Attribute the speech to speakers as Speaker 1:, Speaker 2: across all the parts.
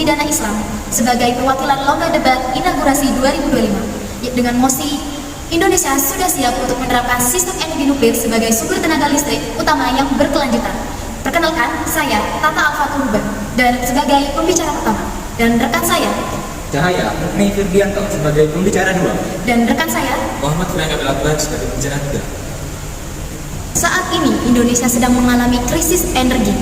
Speaker 1: Pidana Islam sebagai perwakilan lomba debat inaugurasi 2025 dengan mosi Indonesia sudah siap untuk menerapkan sistem energi nuklir sebagai sumber tenaga listrik utama yang berkelanjutan. Perkenalkan, saya Tata Alfa-Turba dan sebagai pembicara pertama, dan rekan saya
Speaker 2: Cahaya Mukni Firdianto sebagai pembicara 2,
Speaker 1: dan rekan saya
Speaker 3: Muhammad Firman Abdul Akbar sebagai pembicara 3.
Speaker 1: Saat ini Indonesia sedang mengalami krisis energi.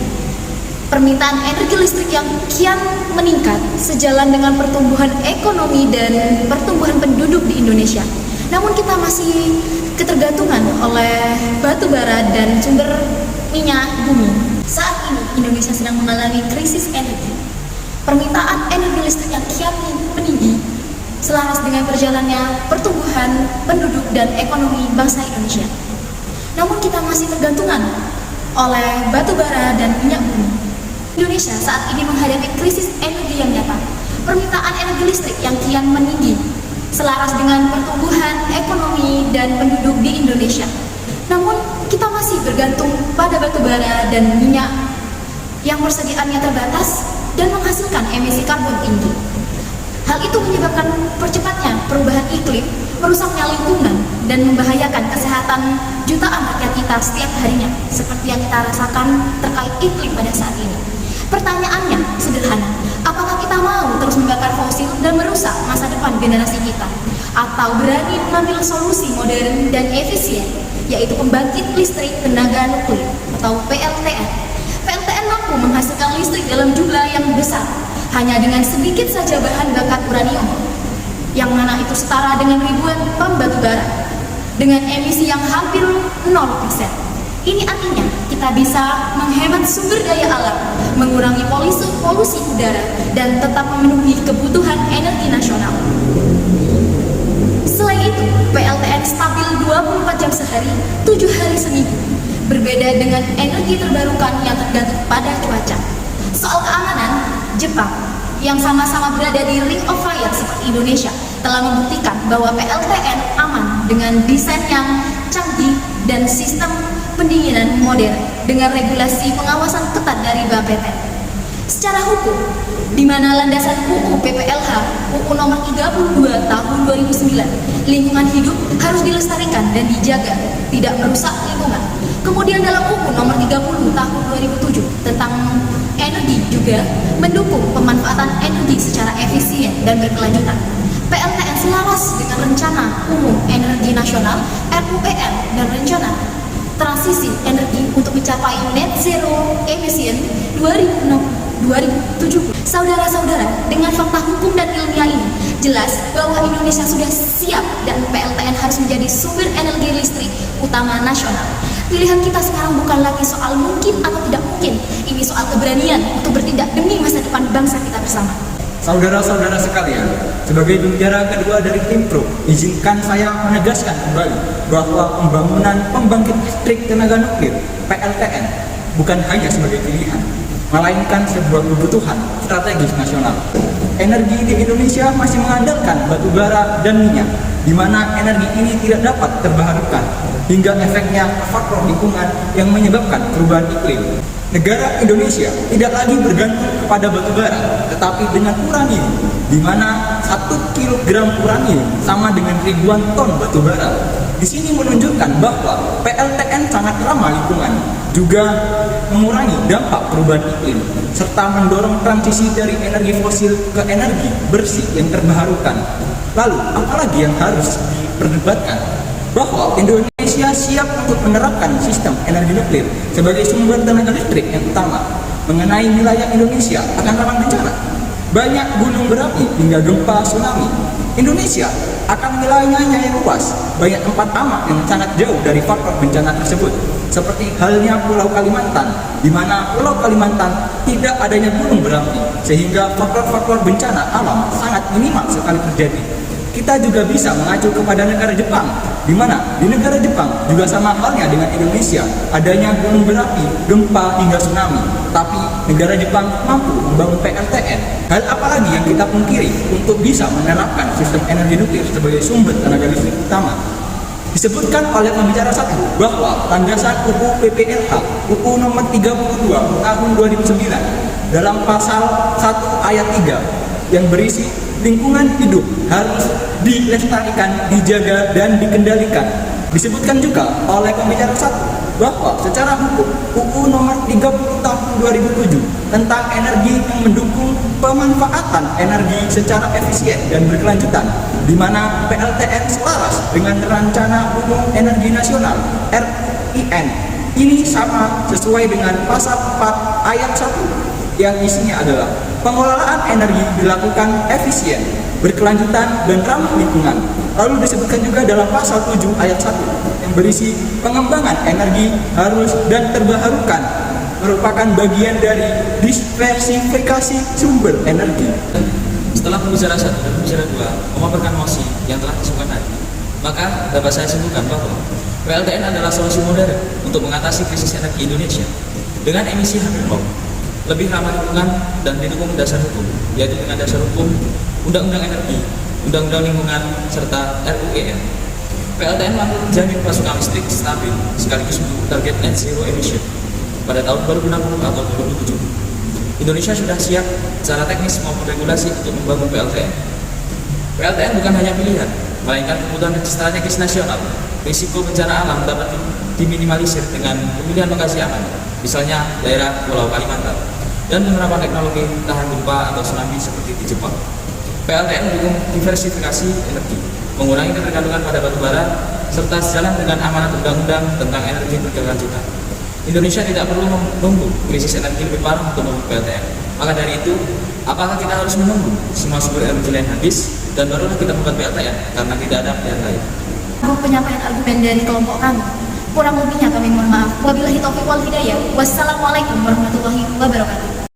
Speaker 1: Permintaan energi listrik yang kian meningkat sejalan dengan pertumbuhan ekonomi dan pertumbuhan penduduk di Indonesia. Namun kita masih ketergantungan oleh batu bara dan sumber minyak bumi. Saat ini Indonesia sedang mengalami krisis energi. Permintaan energi listrik yang kian meninggi selaras dengan berjalannya pertumbuhan penduduk dan ekonomi bangsa Indonesia. Namun kita masih tergantungan oleh batu bara dan minyak bumi. Indonesia saat ini menghadapi krisis energi yang nyata. Permintaan energi listrik yang kian meninggi selaras dengan pertumbuhan ekonomi dan penduduk di Indonesia. Namun kita masih bergantung pada batu bara dan minyak yang persediaannya terbatas dan menghasilkan emisi karbon tinggi. Hal itu menyebabkan percepatnya perubahan iklim, merusaknya lingkungan, dan membahayakan kesehatan jutaan rakyat kita setiap harinya, seperti yang kita rasakan terkait iklim pada saat ini. Pertanyaannya sederhana, apakah kita mau terus membakar fosil dan merusak masa depan generasi kita? Atau berani mengambil solusi modern dan efisien, yaitu pembangkit listrik tenaga nuklir atau PLTN. PLTN mampu menghasilkan listrik dalam jumlah yang besar, hanya dengan sedikit saja bahan bakar uranium, yang mana itu setara dengan ribuan ton batu bara, dengan emisi yang hampir 0%. Ini artinya kita bisa menghemat sumber daya alam, mengurangi polusi udara, dan tetap memenuhi kebutuhan energi nasional. Selain itu, PLTN stabil 24 jam sehari, 7 hari seminggu. Berbeda dengan energi terbarukan yang tergantung pada cuaca. Soal keamanan, Jepang yang sama-sama berada di Ring of Fire seperti Indonesia telah membuktikan bahwa PLTN aman dengan desain yang canggih dan sistem pendinginan modern dengan regulasi pengawasan ketat dari Bapeten. Secara hukum, di mana landasan UU PPLH, UU nomor 32 tahun 2009, lingkungan hidup harus dilestarikan dan dijaga, tidak merusak lingkungan. Kemudian dalam UU nomor 30 tahun 2007 tentang energi juga mendukung pemanfaatan energi secara efisien dan berkelanjutan. PLTN selaras dengan Rencana Umum Energi Nasional (RUEN) dan Rencana Transisi Energi untuk mencapai net zero emission 2070. Saudara-saudara, dengan fakta hukum dan ilmiah ini, jelas bahwa Indonesia sudah siap dan PLTN harus menjadi sumber energi listrik utama nasional. Pilihan kita sekarang bukan lagi soal mungkin atau tidak mungkin, ini soal keberanian untuk bertindak demi masa depan bangsa kita bersama.
Speaker 2: Saudara-saudara sekalian, sebagai pembicara kedua dari tim Pro, izinkan saya menegaskan kembali bahwa pembangunan pembangkit listrik tenaga nuklir PLTN bukan hanya sebagai pilihan, melainkan sebuah kebutuhan strategis nasional. Energi di Indonesia masih mengandalkan batu bara dan minyak, di mana energi ini tidak dapat terbarukan, hingga efeknya faktor lingkungan yang menyebabkan perubahan iklim. Negara Indonesia tidak lagi bergantung kepada batu bara, tetapi dengan uranium, di mana 1 kilogram uranium sama dengan ribuan ton batu bara. Di sini menunjukkan bahwa PLTN sangat ramah lingkungan, juga mengurangi dampak perubahan iklim, serta mendorong transisi dari energi fosil ke energi bersih yang terbarukan. Lalu, apalagi yang harus diperdebatkan? Bahwa Indonesia siap untuk menerapkan sistem energi nuklir sebagai sumber tenaga listrik yang utama. Mengenai wilayah Indonesia akan rawan bencana, banyak gunung berapi hingga gempa tsunami. Indonesia akan wilayahnya yang luas, banyak tempat aman yang sangat jauh dari faktor bencana tersebut, seperti halnya Pulau Kalimantan, di mana Pulau Kalimantan tidak adanya gunung berapi, sehingga faktor-faktor bencana alam sangat minimal sekali terjadi. Kita juga bisa mengacu kepada negara Jepang, di mana di negara Jepang juga sama halnya dengan Indonesia, adanya gunung berapi, gempa hingga tsunami. Tapi negara Jepang mampu membangun PLTN. Hal apa lagi yang kita pungkiri untuk bisa menerapkan sistem energi nuklir sebagai sumber tenaga listrik utama? Disebutkan oleh pembicara 1 bahwa landasan UU PPLK UU nomor 32 tahun 2009 dalam pasal 1 ayat 3 yang berisi lingkungan hidup harus dilestarikan, dijaga, dan dikendalikan. Disebutkan juga oleh pembicara 1 bahwa secara hukum UU nomor 30 tahun 2007 tentang energi yang mendukung pemanfaatan energi secara efisien dan berkelanjutan, di mana PLTN selaras dengan Rencana Umum Energi Nasional RUIN ini sama sesuai dengan pasal 4 ayat 1 yang isinya adalah pengelolaan energi dilakukan efisien, berkelanjutan, dan ramah lingkungan. Lalu disebutkan juga dalam pasal 7 ayat 1 yang berisi pengembangan energi harus dan terbarukan merupakan bagian dari diversifikasi sumber energi.
Speaker 3: Setelah pembicara 1 dan pembicara 2 memaparkan mosi yang telah disusun tadi, maka dapat saya simpulkan bahwa PLTN adalah solusi modern untuk mengatasi krisis energi Indonesia dengan emisi hampir nol, lebih ramah lingkungan, dan didukung dasar hukum, yaitu dengan dasar hukum Undang-Undang Energi, Undang-Undang Lingkungan, serta RUIN. PLTN mampu menjamin pasokan listrik stabil sekaligus mendukung target net zero emission pada tahun 2060 atau 2070. Indonesia sudah siap secara teknis maupun regulasi untuk membangun PLTN. PLTN bukan hanya pilihan, melainkan kebutuhan strategis nasional. Risiko bencana alam dapat diminimalisir dengan pemilihan lokasi aman, misalnya daerah Pulau Kalimantan, dan penerapan teknologi tahan gempa atau tsunami seperti di Jepang. PLTN mendukung diversifikasi energi, mengurangi ketergantungan pada batu bara, serta sejalan dengan amanat undang-undang tentang energi berkelanjutan. Indonesia tidak perlu menunggu krisis energi lebih parah untuk membangun PLTN. Maka dari itu, apakah kita harus menunggu semua sumber energi lain habis dan barulah kita membuat PLTN karena tidak ada pilihan lain?
Speaker 1: Penyampaian argumen dari kelompok kami. Kurang lebihnya kami mohon maaf. Wabillahi taufiq wal hidayah. Wassalamualaikum warahmatullahi wabarakatuh.